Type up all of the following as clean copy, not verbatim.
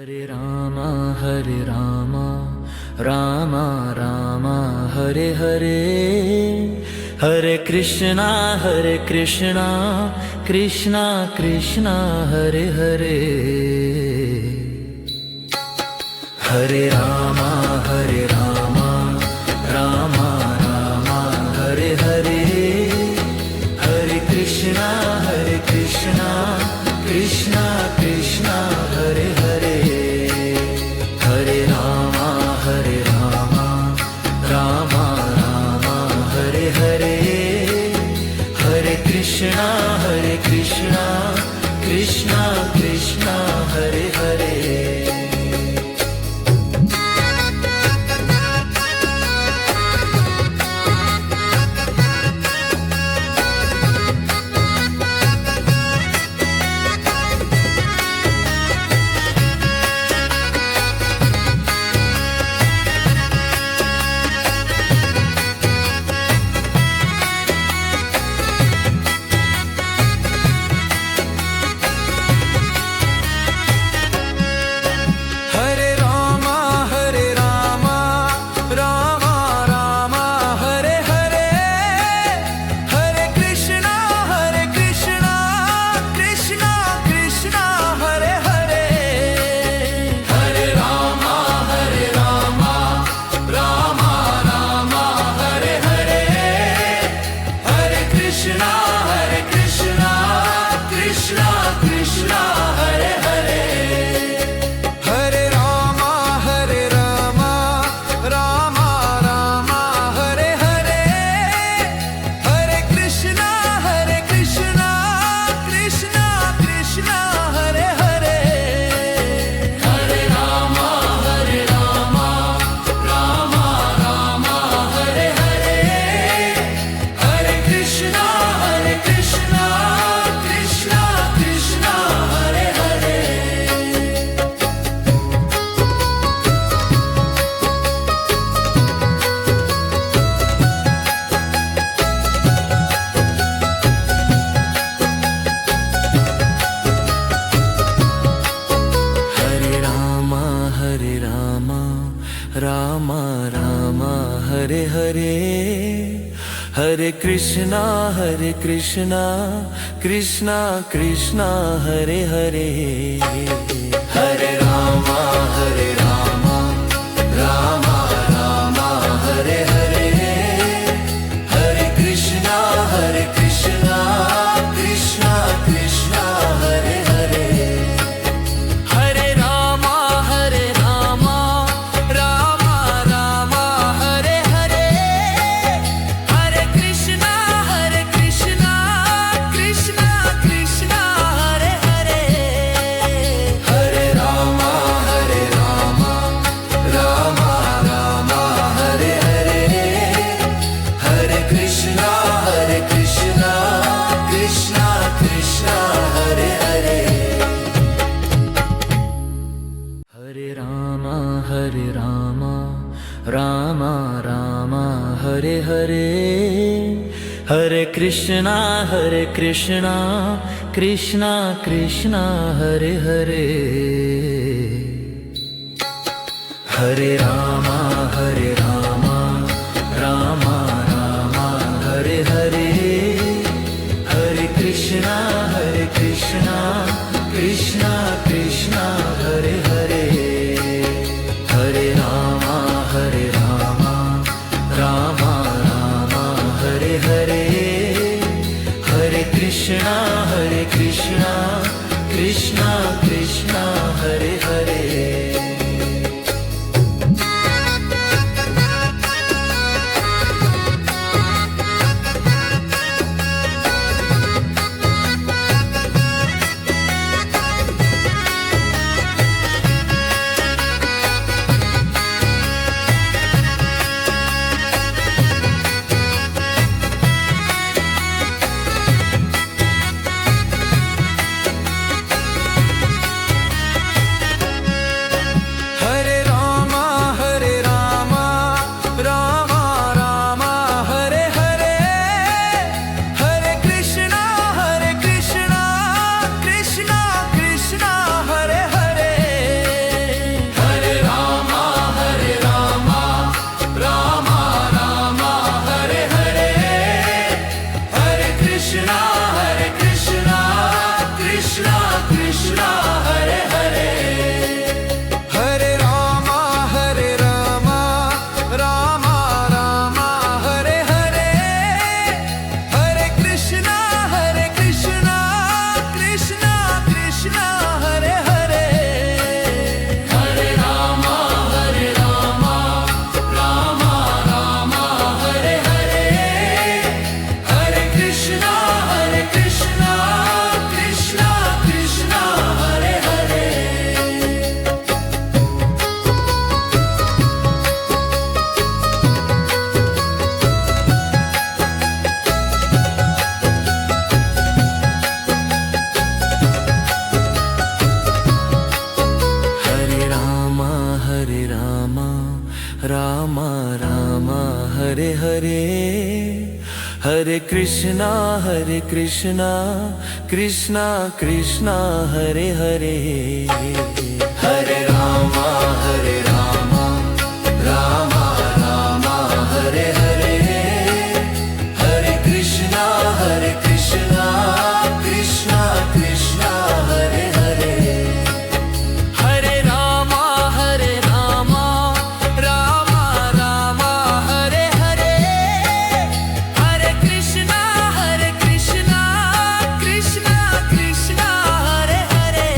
Hare Ram Ram Ram Hare Hare, Hare Krishna Krishna Krishna Hare Hare, Hare Ram Ram Ram Hare Hare, Hare Krishna Krishna Krishna Hare Hare, Hare Ram Ram Ram Hare Hare, Hare Krishna Krishna Krishna Hare Hare. Ram Ram Hare Hare, Hare Krishna Krishna Krishna Hare Hare, Hare Ram Ram Ram Hare Hare, Hare Krishna Krishna Krishna Hare Hare, Hare Ram Ram Ram Hare Hare, Hare Krishna Krishna Krishna Hare Hare, Hare Ram Ram Ram Hare Hare, Hare Krishna Krishna Krishna Hare Hare, Hare Ram Ram Ram Hare Hare, Hare Krishna Krishna Krishna Hare Hare. Rama Rama Hare Hare Hare Krishna Krishna Krishna Hare Hare Hare Rama Rama Rama Hare Hare Hare Krishna Krishna Krishna Hare Hare Hare Rama Rama Rama Hare Hare Hare Krishna Krishna Krishna Hare Hare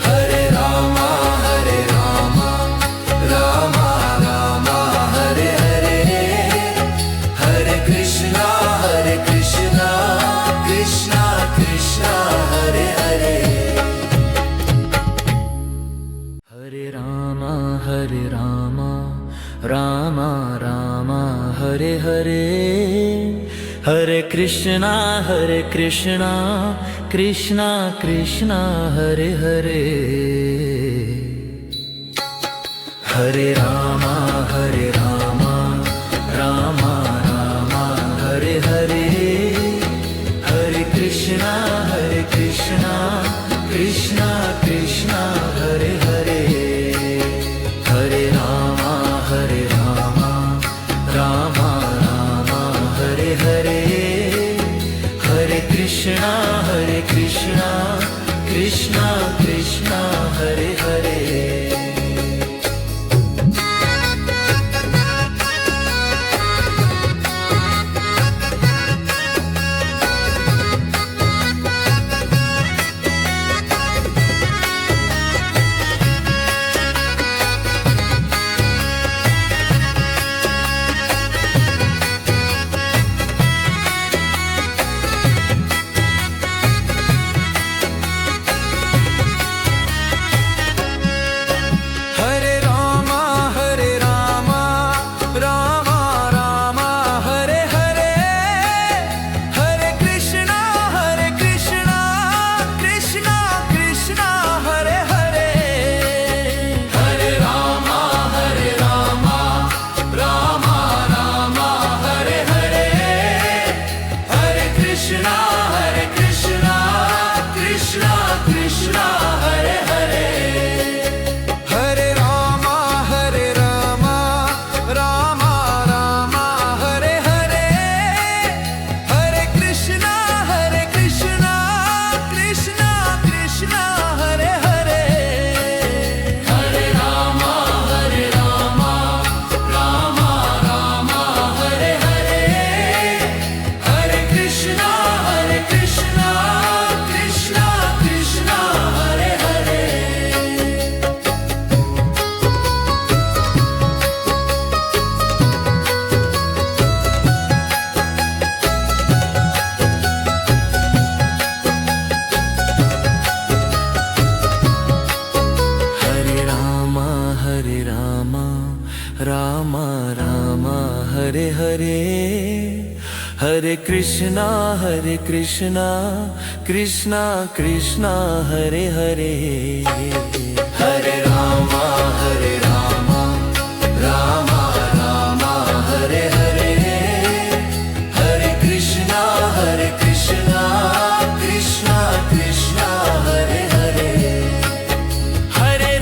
Hare Rama Rama Rama Hare Hare Hare Krishna Krishna Krishna Hare Hare Hare Rama Rama Rama Hare Hare Hare Krishna Krishna Krishna Hare Hare Hare Rama Rama Rama Hare Hare Hare Krishna Krishna Krishna Hare Hare Hare Rama Rama Rama Hare Hare Hare Krishna Krishna Krishna Hare Hare Hare Rama Rama Rama Hare Hare Hare Krishna Krishna Krishna Hare Hare Hare Rama Rama Rama Hare Hare Hare Krishna Krishna Krishna Hare Hare Hare Rama Rama Rama Hare Hare Hare Krishna Krishna Krishna Hare Hare Hare Rama Rama Hare Hare Hare Krishna Krishna Krishna Hare Hare Hare Rama Rama Rama Hare Hare Hare Krishna Krishna Krishna Hare Hare Hare Rama Rama Rama Hare Hare Hare Krishna Krishna Krishna Hare Hare Hare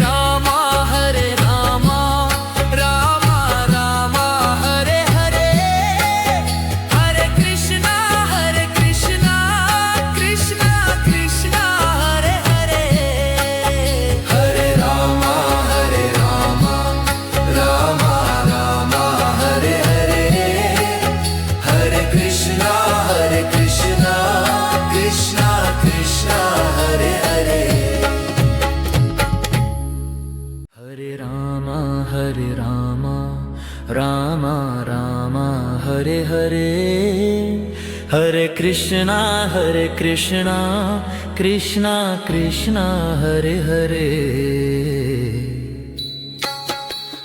Rama Rama Rama Hare Hare Hare Krishna Krishna Krishna Hare Hare Hare Rama Rama Rama Hare Hare Hare Krishna Krishna Krishna Hare Hare Hare Rama Rama Rama Hare Hare Hare Krishna Krishna Krishna Hare Hare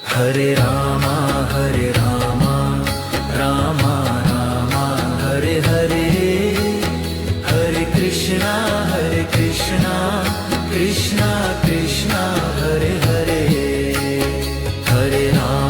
Hare Rama Rama Rama Hare Hare Hare Krishna Krishna Krishna Hare Hare Hare Rama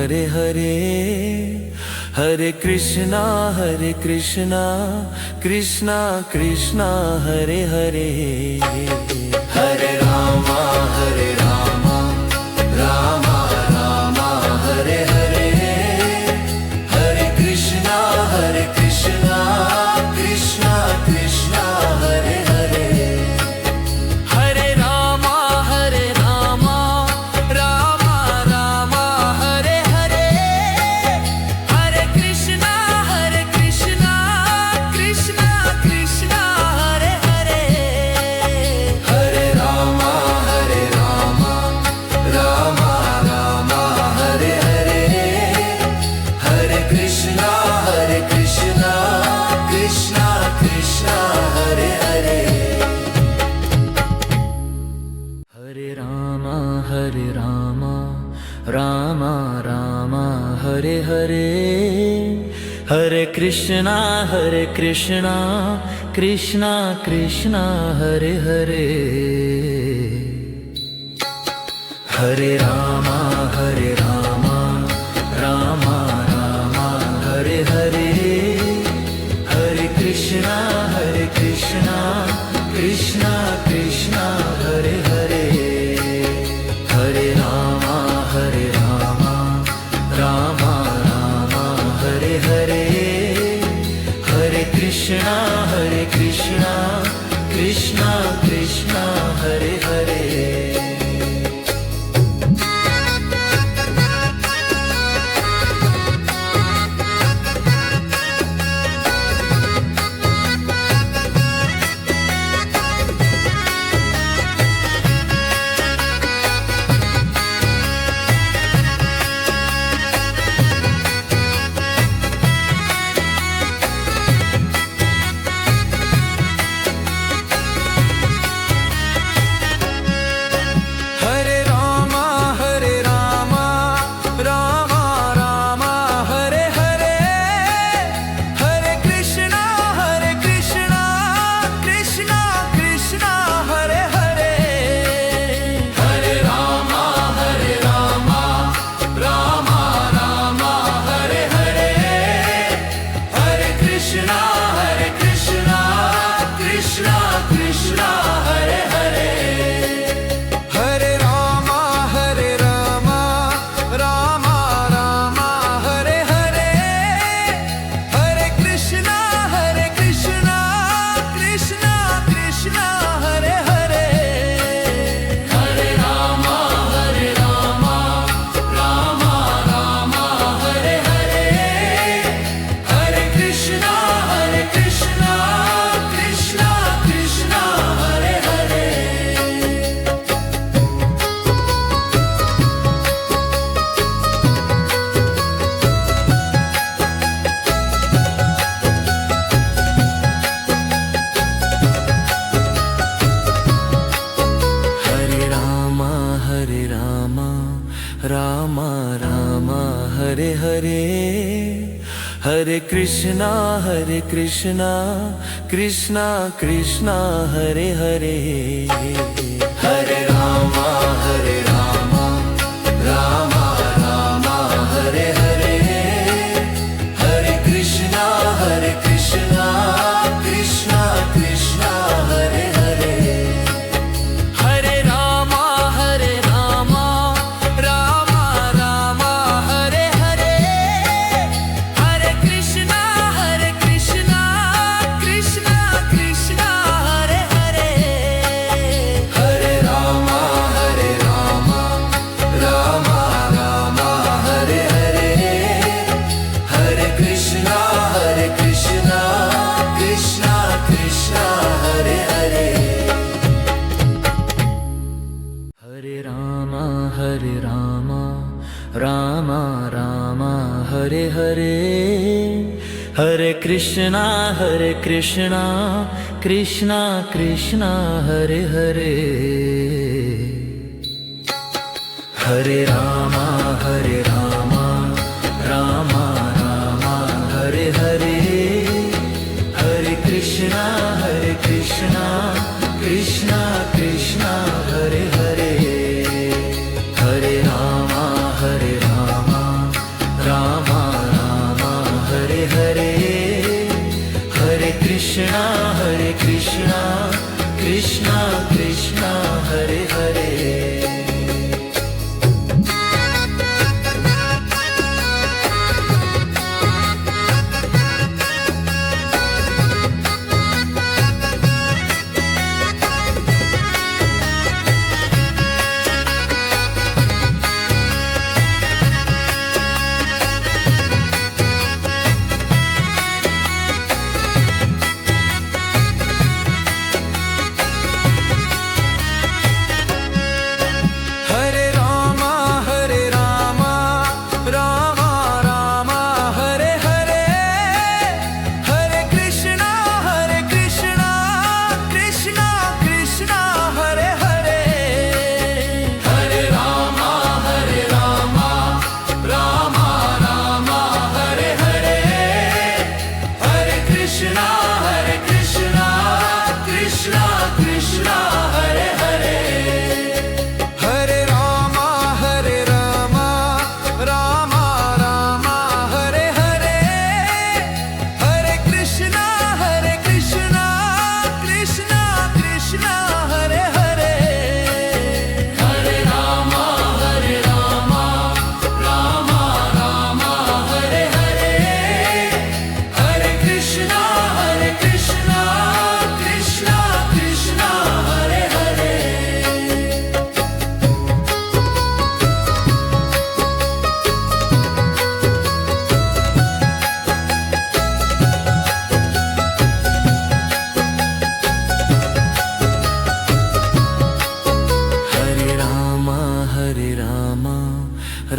Hare Hare Hare Krishna Krishna Krishna Hare Hare Hare Rama Rama Rama Hare Hare Hare Krishna Krishna Krishna Hare Hare Hare Rama Rama Rama Hare Hare Hare Krishna Krishna Krishna Hare Hare Hare Rama Rama Rama Hare Hare Hare Krishna Krishna Krishna Hare Hare Hare Rama Rama Rama Hare Hare Hare Krishna Krishna Krishna Hare Hare Hare Rama Rama Rama Hare Hare Hare Krishna Krishna Krishna Hare Hare Hare Rama Rama Rama Hare Hare Hare Krishna Krishna Krishna Hare Hare Hare Rama Rama Rama Hare Hare Hare Krishna Krishna Krishna Hare Hare Hare Rama Rama Rama Hare Hare Hare Krishna Krishna Krishna Hare Hare Hare Rama Rama Rama Hare Hare Hare Krishna Krishna Krishna Hare Hare Hare Rama Rama Rama Hare Hare Hare Krishna Krishna Krishna Hare Hare Hare Rama Rama Rama Hare Hare Hare Krishna Krishna Krishna Hare Hare Hare Rama Rama Rama Hare Hare Hare Krishna Krishna Krishna Hare Hare Hare Rama Rama Rama Hare Hare Hare Krishna Krishna Krishna Hare Hare Hare Rama Rama Rama Hare Hare Hare Krishna Krishna Krishna Hare Hare Hare Rama Rama Rama Hare Hare Hare Krishna Krishna Krishna Hare Hare Hare Rama Rama Rama Hare Hare Hare Krishna Krishna Krishna Hare Hare Hare Rama Krishna Hare Hare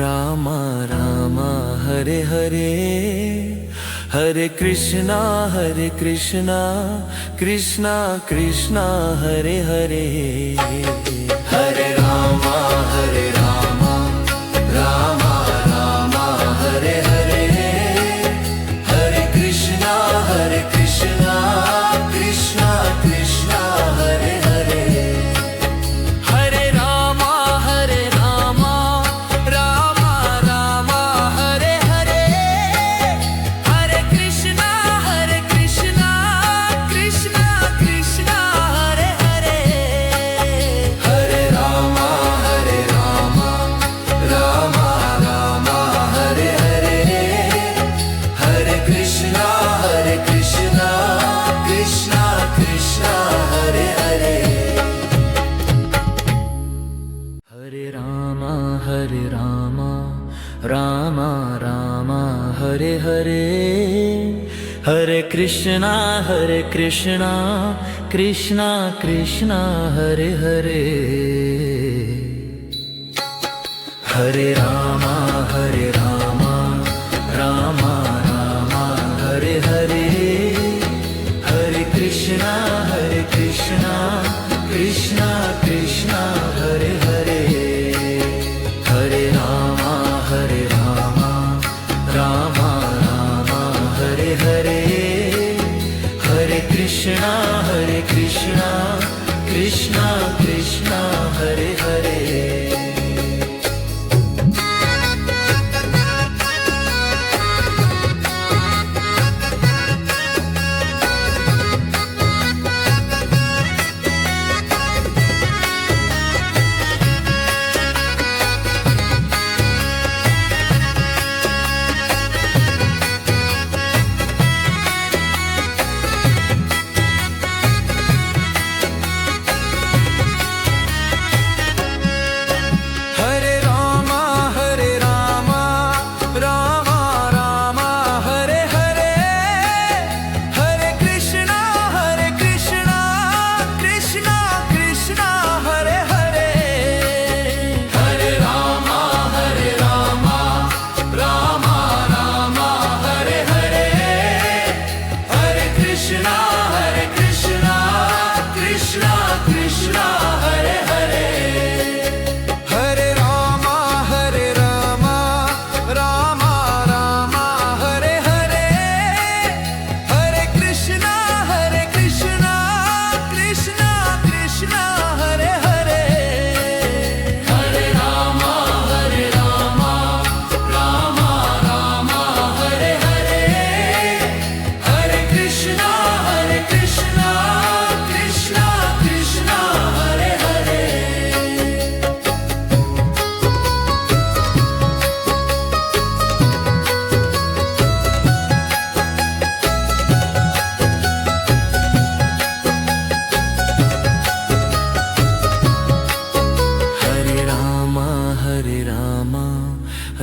Ram Ram Hare Hare Hare Krishna Krishna Krishna Hare Hare Hare Ram Ram Ram Hare Hare Hare Krishna Krishna Krishna Hare Hare Hare Ram Ram Ram Hare Hare Hare Krishna Krishna Krishna Hare Hare Hare Ram Ram Ram Hare Hare Hare Krishna Krishna Krishna Hare Hare Hare Ram Ram Ram Hare Hare Hare Krishna Krishna Krishna Hare Hare Hare Ram Ram Hare Hare Hare Krishna Krishna Hare Hare Hare Ram Ram Hare Hare Hare Krishna Krishna Hare Hare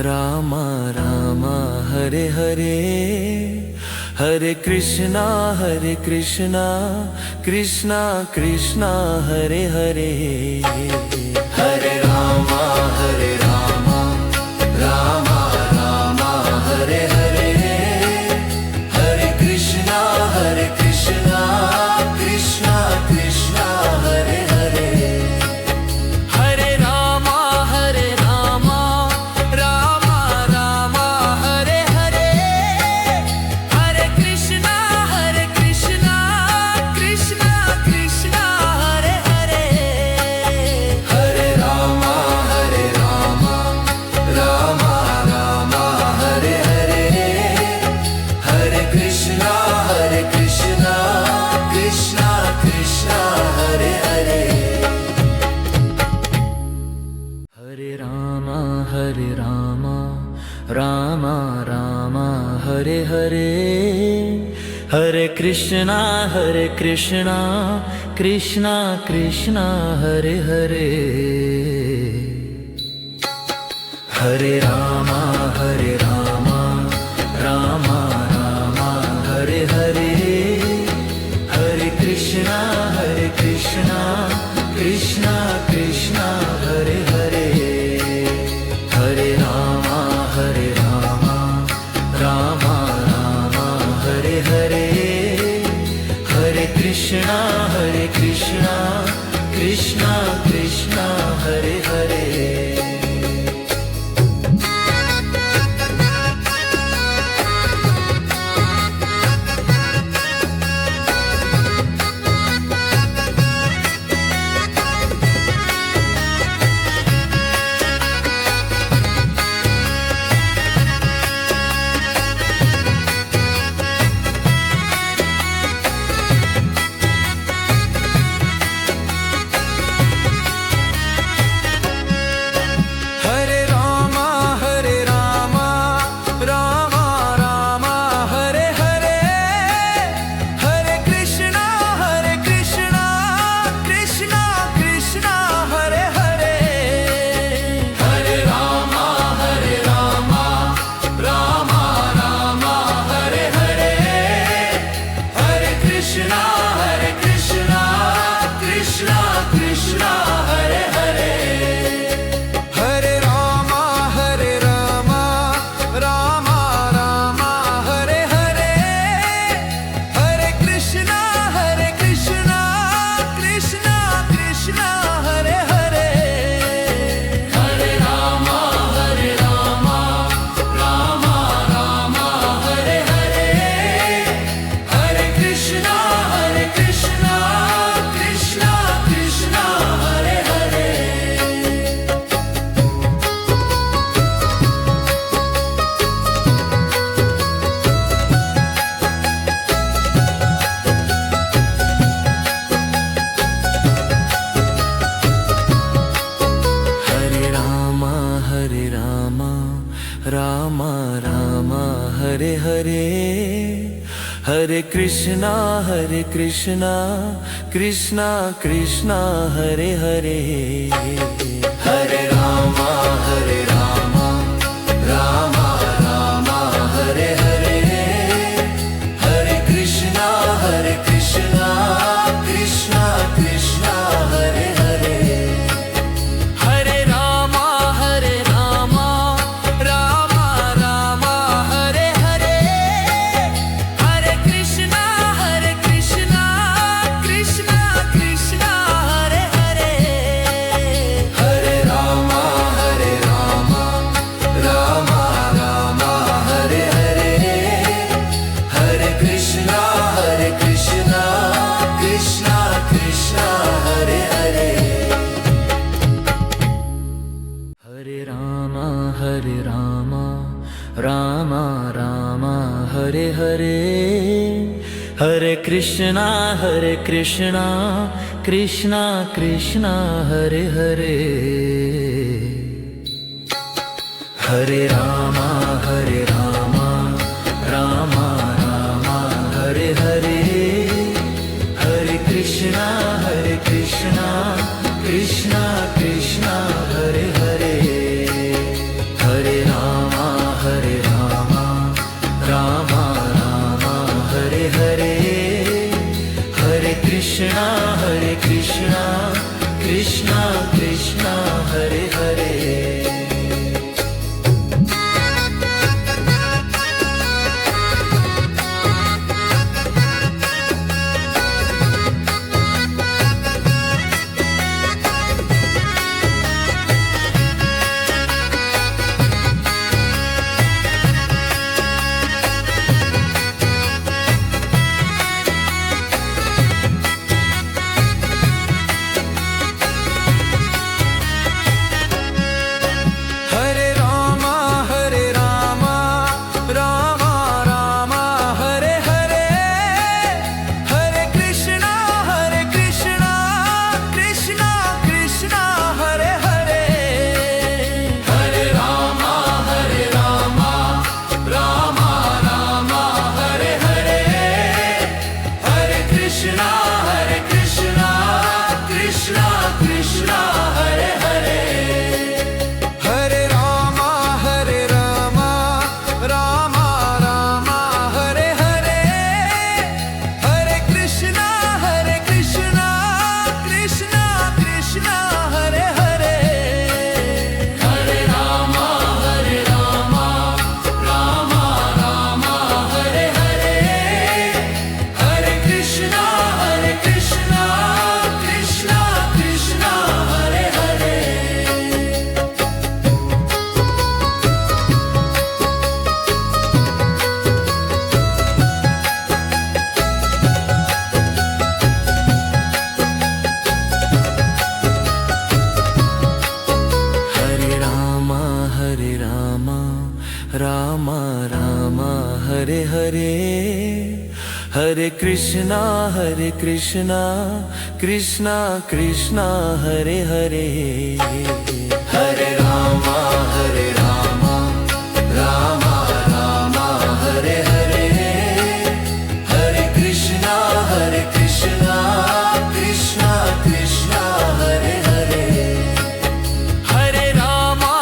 Rama Rama Hare Hare Hare Krishna Krishna Krishna Hare Hare Hare Rama Rama Rama Hare Hare Hare Krishna Krishna Krishna Hare Hare Hare Rama Rama Rama Hare Hare Hare Krishna Krishna Krishna Hare Hare Hare Rama Rama Rama Hare Hare Hare Krishna Krishna Krishna Hare Hare Hare Rama Rama Rama Hare Hare Hare Krishna Krishna Krishna Hare Hare Hare Rama Rama Rama Hare Hare Hare Krishna Krishna Krishna Hare Hare Hare Rama Rama Rama Hare Hare Hare Krishna Krishna Krishna Hare Hare Hare Rama Rama Rama Hare Hare Hare Krishna Krishna Krishna Hare Hare Hare Rama Rama Rama Hare Hare Hare Krishna Krishna Krishna Hare Hare Hare Rama Rama Rama Hare Hare Hare Krishna Krishna Krishna Hare Hare Hare Rama Rama Rama Hare Hare Hare Krishna Krishna Krishna Hare Hare Hare Rama Rama Rama Hare Hare Hare Krishna Krishna Krishna Hare Hare Hare Rama Rama Rama Hare Hare Hare Krishna Krishna Krishna Hare Hare Hare Rama Rama Rama Hare Hare Hare Krishna Krishna Krishna Hare Hare Hare Rama Rama Rama Hare Hare Hare Krishna Krishna Krishna Hare Hare Hare Rama Rama Rama Hare Hare Hare Krishna Krishna Krishna Hare Hare Hare Rama Rama Rama Hare Hare Hare Krishna Krishna Krishna Hare Hare Hare Rama Krishna Krishna Hare Hare Rama Rama Hare Hare Hare Krishna Krishna Krishna Hare Hare Hare Rama Rama Rama Hare Hare Hare Krishna Krishna Krishna Hare Hare Hare Rama Rama Rama Hare Hare Hare Krishna Krishna Krishna Hare Hare Hare Rama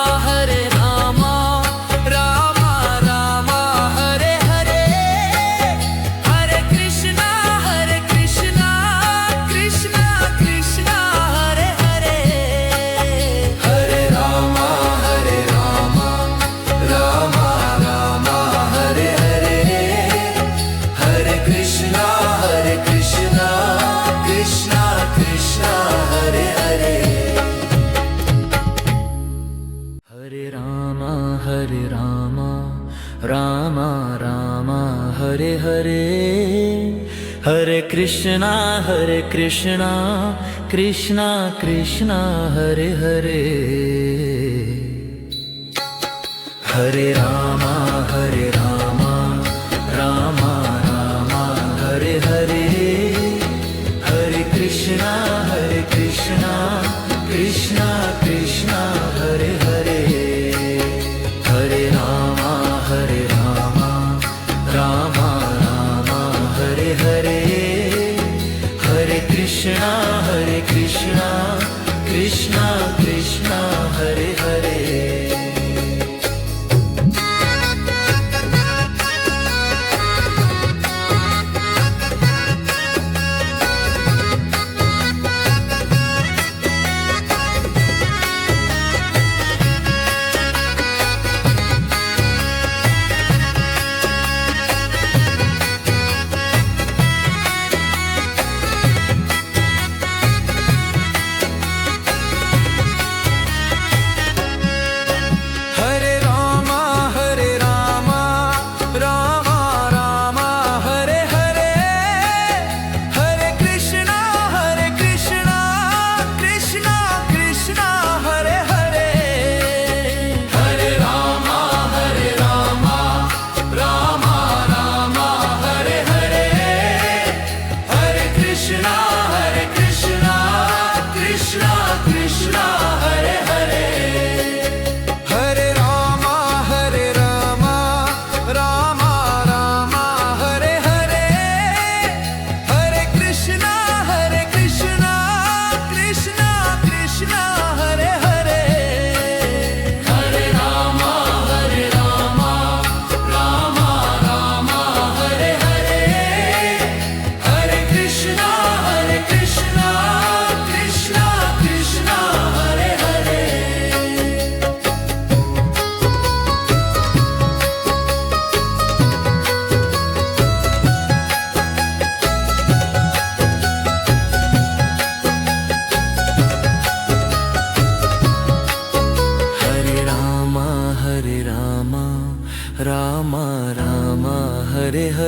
Rama Rama Hare Hare Hare Krishna Krishna Krishna Hare Hare Hare Rama Rama Rama Hare Hare Hare Krishna Krishna Krishna Hare Hare Hare Rama Rama Rama Hare Hare Hare Krishna Krishna Krishna Hare Hare Hare Rama Rama Rama Hare Hare Hare Krishna Krishna Krishna Hare Hare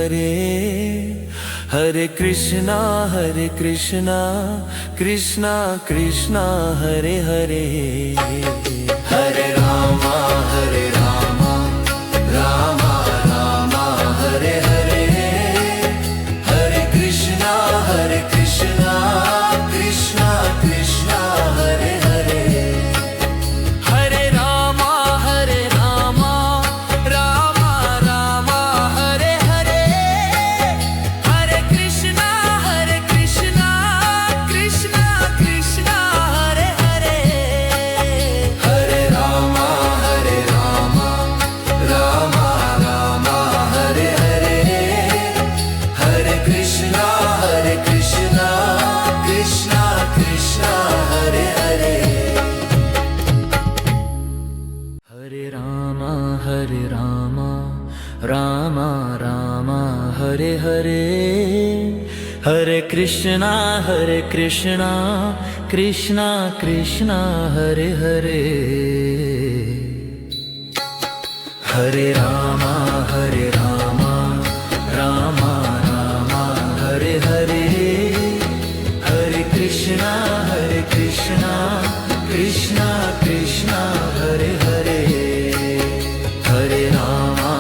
Hare Hare Krishna Krishna Krishna Hare Hare Hare Rama Rama Rama Hare Hare Hare Krishna Krishna Krishna Hare Hare Hare Rama Rama Rama Hare Hare Hare Krishna Krishna Krishna Hare Hare Hare Rama Rama Rama Hare Hare Hare Krishna Krishna Krishna Hare Hare Hare Rama Rama Rama Hare Hare Hare Krishna Krishna Krishna Hare Hare Hare Rama Rama Hare Hare Hare Krishna Krishna Krishna Hare Hare Hare Rama Rama Hare Hare Hare Krishna Krishna Krishna Hare Hare Hare Rama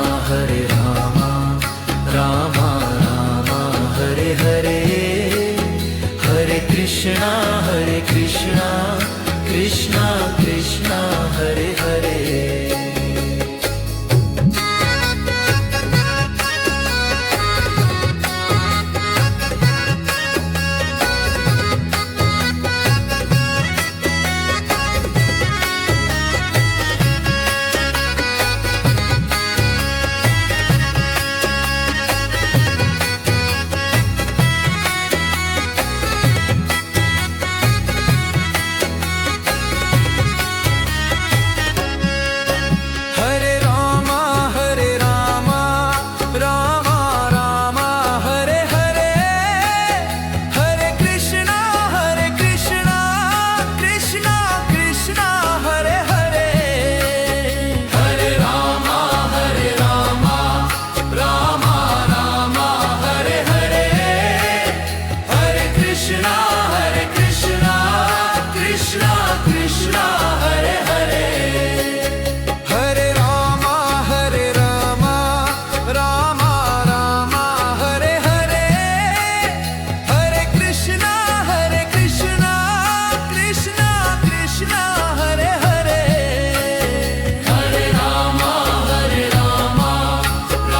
Rama Hare Hare Hare Krishna Krishna Krishna Hare Hare Hare Rama Rama Hare Hare Hare Krishna Krishna Krishna Hare Hare Hare Rama Rama Hare Hare Hare Krishna Krishna Krishna Hare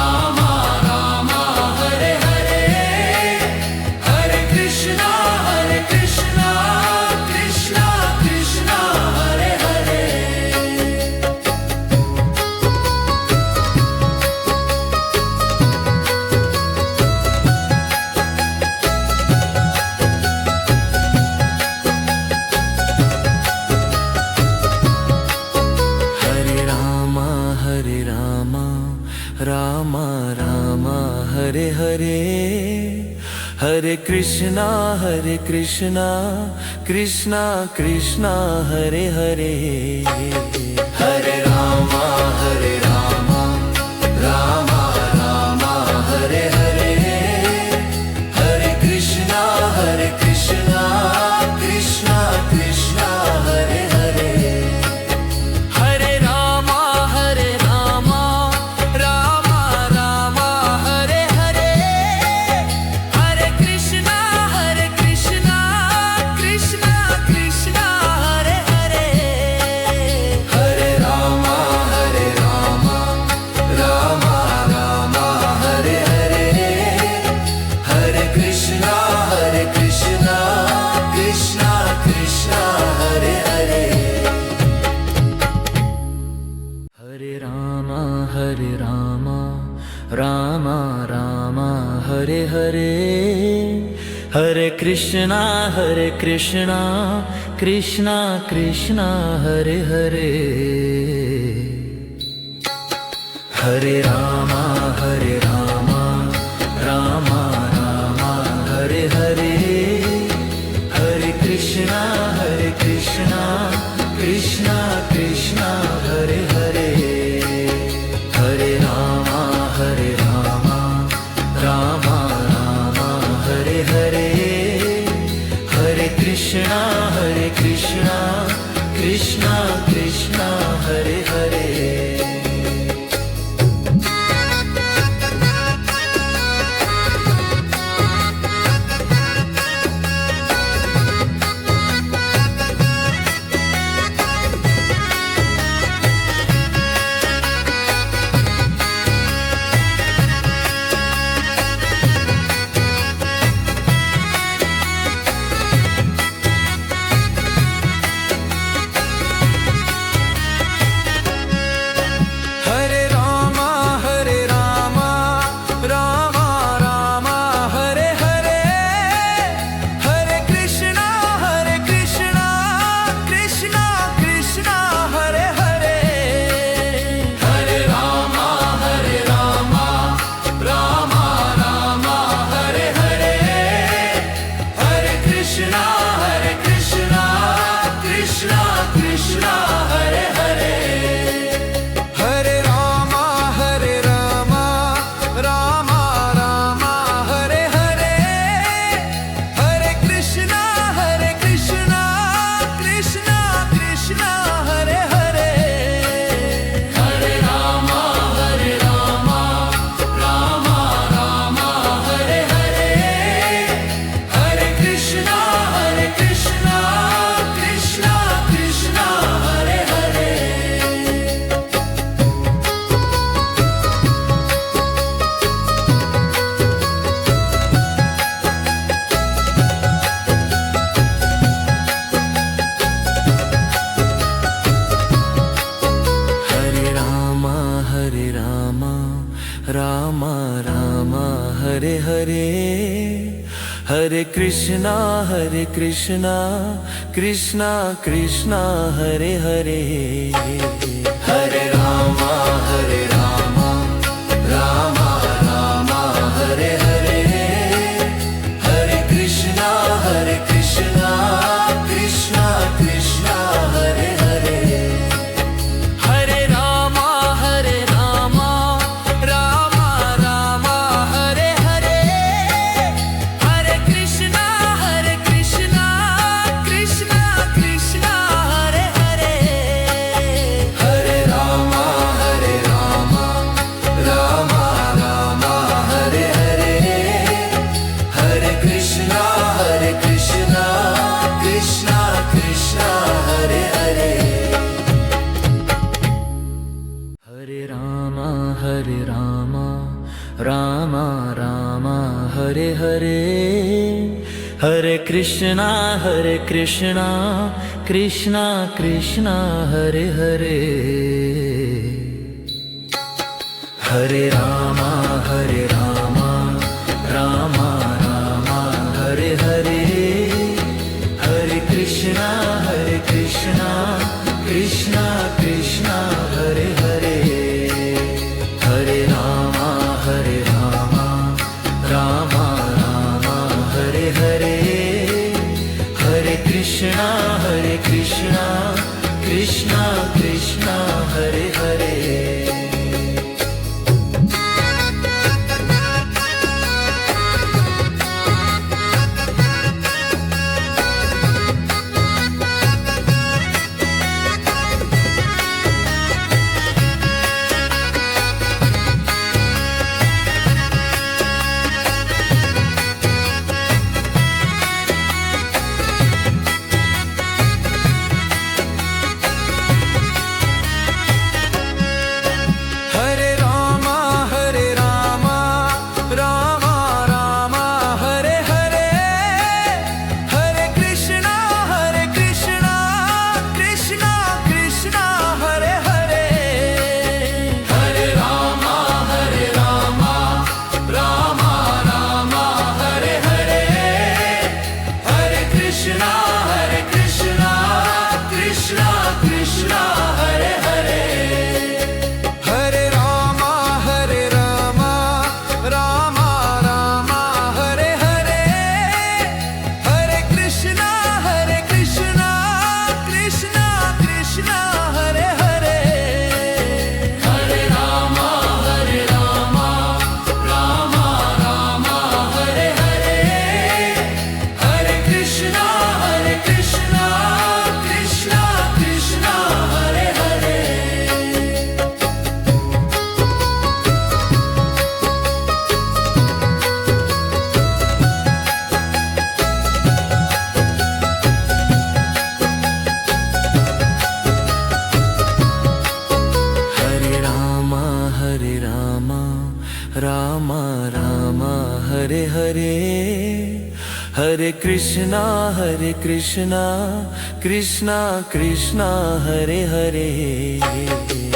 Hare Hare Rama Rama Hare Hare Hare Krishna Krishna Krishna Hare Hare Hare Rama Rama Hare Hare Hare Krishna Krishna Hare Hare Hare Rama Rama Hare Hare Hare Krishna Krishna Hare Hare Hare Rama Rama Hare Hare Hare Krishna Krishna Hare Hare Hare Rama Rama Hare Hare Hare Krishna Krishna Hare Hare Hare Rama Rama Hare Hare Hare Krishna Krishna Hare Hare Hare Rama Rama Hare Hare Hare Krishna Krishna Hare Hare Hare Rama Krishna Krishna Hare Hare Rama Rama Hare Hare Hare Krishna Krishna Krishna Hare Hare Hare Rama Rama Rama Hare Hare Hare Krishna Krishna Krishna Hare Hare Hare Rama Rama Rama Hare Hare Hare Krishna Krishna Krishna Hare Hare Hare Rama Rama Rama Hare Hare Hare Krishna Krishna Krishna Hare Hare Hare Rama Rama Rama Hare Hare Hare Krishna Krishna Krishna Hare Hare Hare Rama Rama Rama Hare Hare Hare Krishna Krishna Krishna Hare Hare Hare Rama Rama Rama Hare Hare Hare Krishna Krishna Krishna Hare Hare Hare Hare Krishna Krishna Krishna Hare Hare